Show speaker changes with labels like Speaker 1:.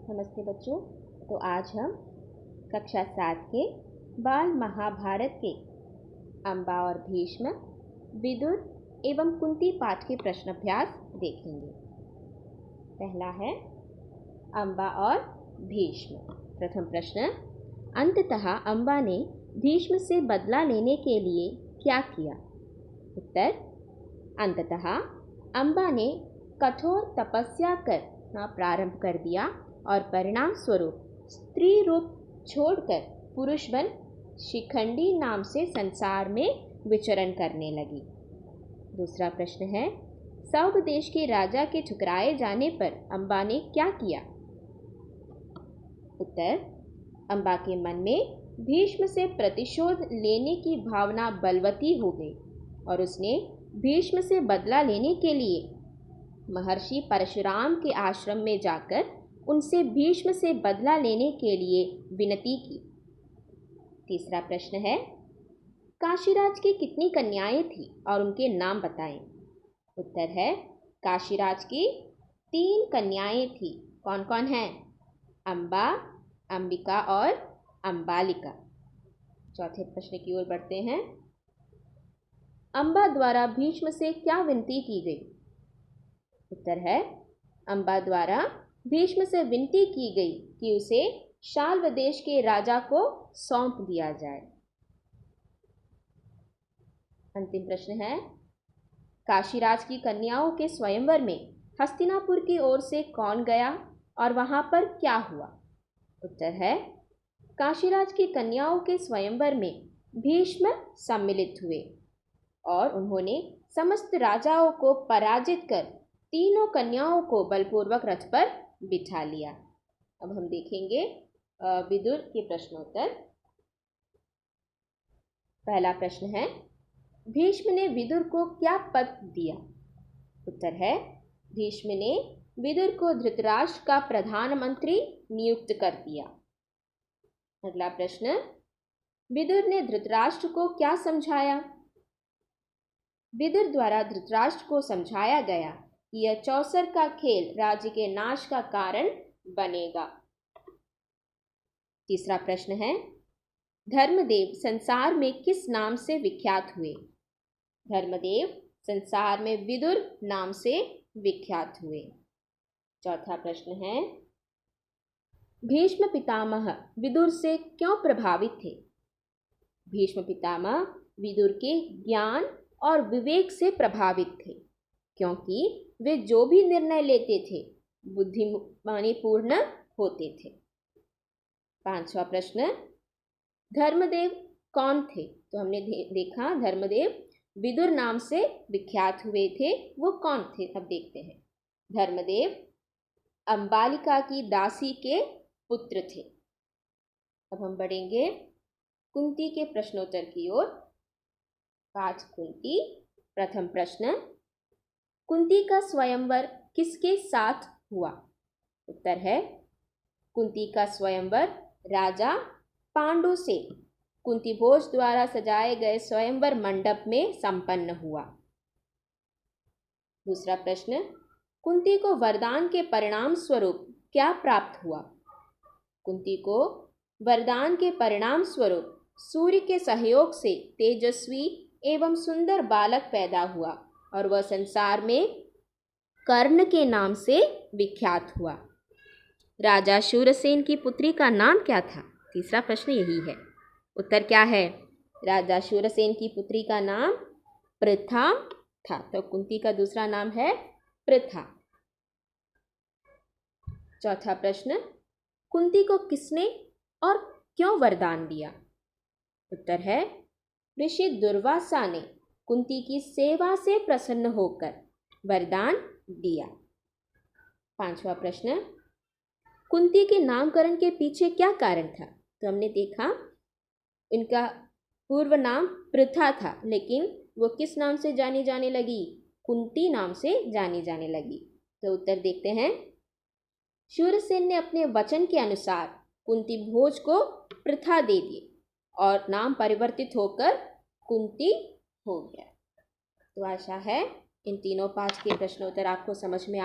Speaker 1: नमस्ते बच्चों। तो आज हम कक्षा 7 के बाल महाभारत के अम्बा और भीष्म, विदुर एवं कुंती पाठ के प्रश्न अभ्यास देखेंगे। पहला है अम्बा और भीष्म। प्रथम प्रश्न, अंततः अम्बा ने भीष्म से बदला लेने के लिए क्या किया? उत्तर, अंततः अम्बा ने कठोर तपस्या करना प्रारंभ कर दिया और परिणाम स्वरूप स्त्री रूप छोड़कर पुरुष बन शिखंडी नाम से संसार में विचरण करने लगी। दूसरा प्रश्न है, सौभ देश के राजा के ठुकराए जाने पर अम्बा ने क्या किया? उत्तर, अम्बा के मन में भीष्म से प्रतिशोध लेने की भावना बलवती हो गई और उसने भीष्म से बदला लेने के लिए महर्षि परशुराम के आश्रम में जाकर उनसे भीष्म से बदला लेने के लिए विनती की। तीसरा प्रश्न है, काशीराज की कितनी कन्याएं थी और उनके नाम बताएं? उत्तर है, काशीराज की 3 कन्याएं थी। कौन कौन हैं? अम्बा, अंबिका और अंबालिका। चौथे प्रश्न की ओर बढ़ते हैं। अम्बा द्वारा भीष्म से क्या विनती की गई? उत्तर है, अम्बा द्वारा भीष्म से विनती की गई कि उसे शाल्व देश के राजा को सौंप दिया जाए। अंतिम प्रश्न है, काशीराज की कन्याओं के स्वयंवर में हस्तिनापुर की ओर से कौन गया और वहां पर क्या हुआ? उत्तर है, काशीराज की कन्याओं के स्वयंवर में भीष्म सम्मिलित हुए और उन्होंने समस्त राजाओं को पराजित कर तीनों कन्याओं को बलपूर्वक रथ पर बिठा लिया। अब हम देखेंगे विदुर के प्रश्नोत्तर। पहला प्रश्न है, भीष्म ने विदुर को क्या पद दिया? उत्तर है, भीष्म ने विदुर को धृतराष्ट्र का प्रधानमंत्री नियुक्त कर दिया। अगला प्रश्न, विदुर ने धृतराष्ट्र को क्या समझाया? विदुर द्वारा धृतराष्ट्र को समझाया गया कि यह चौसर का खेल राज्य के नाश का कारण बनेगा। तीसरा प्रश्न है, धर्मदेव संसार में किस नाम से विख्यात हुए? धर्मदेव संसार में विदुर नाम से विख्यात हुए। चौथा प्रश्न है, भीष्म पितामह विदुर से क्यों प्रभावित थे? भीष्म पितामह विदुर के ज्ञान और विवेक से प्रभावित थे क्योंकि वे जो भी निर्णय लेते थे बुद्धिमानीपूर्ण होते थे। पांचवा प्रश्न, धर्मदेव कौन थे? तो हमने देखा धर्मदेव विदुर नाम से विख्यात हुए थे। वो कौन थे? अब देखते हैं। धर्मदेव अंबालिका की दासी के पुत्र थे। अब हम बढ़ेंगे कुंती के प्रश्नोत्तर की ओर। पाठ कुंती। प्रथम प्रश्न, कुंती का स्वयंवर किसके साथ हुआ? उत्तर है, कुंती का स्वयंवर राजा पांडु से कुंती भोज द्वारा सजाए गए स्वयंवर मंडप में संपन्न हुआ। दूसरा प्रश्न, कुंती को वरदान के परिणाम स्वरूप क्या प्राप्त हुआ? कुंती को वरदान के परिणाम स्वरूप सूर्य के सहयोग से तेजस्वी एवं सुंदर बालक पैदा हुआ और वह संसार में कर्ण के नाम से विख्यात हुआ। राजा शूरसेन की पुत्री का नाम क्या था? तीसरा प्रश्न यही है। उत्तर क्या है? राजा शूरसेन की पुत्री का नाम पृथा था। तो कुंती का दूसरा नाम है पृथा। चौथा प्रश्न, कुंती को किसने और क्यों वरदान दिया? उत्तर है, ऋषि दुर्वासा ने कुंती की सेवा से प्रसन्न होकर वरदान दिया। पांचवा प्रश्न, कुंती के नामकरण के पीछे क्या कारण था? तो हमने देखा इनका पूर्व नाम पृथा था, लेकिन वो किस नाम से जानी जाने लगी? कुंती नाम से जानी जाने लगी। तो उत्तर देखते हैं। शूरसेन ने अपने वचन के अनुसार कुंती भोज को पृथा दे दी और नाम परिवर्तित होकर कुंती हो गया। तो आशा है इन तीनों पाठ के प्रश्नोत्तर आपको समझ में